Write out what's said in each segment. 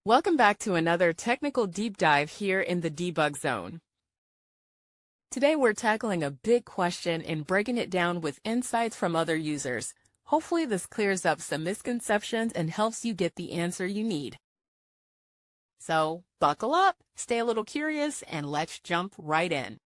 Welcome back to another technical deep dive here in the debug zone. Today we're tackling a big question and breaking it down with insights from other users. Hopefully this clears up some misconceptions and helps you get the answer you need. So buckle up, stay a little curious, and let's jump right in.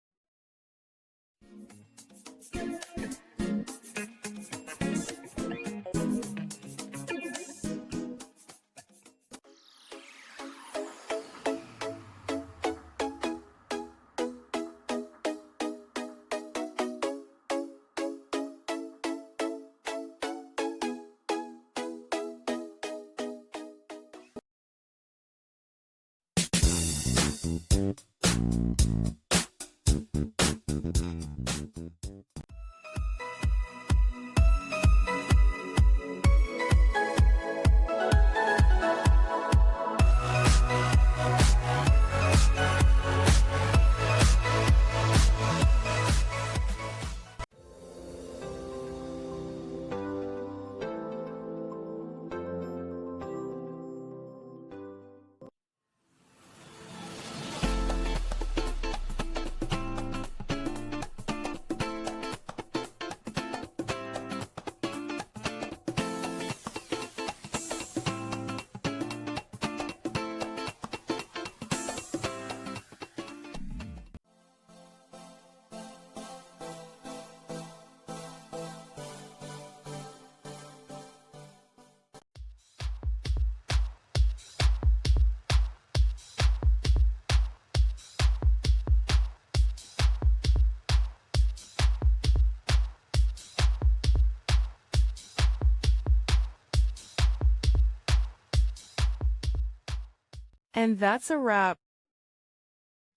And that's a wrap.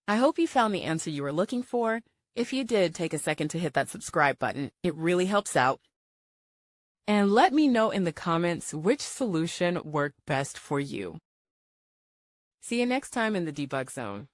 I hope you found the answer you were looking for. If you did, take a second to hit that subscribe button. It really helps out. And let me know in the comments which solution worked best for you. See you next time in the debug zone.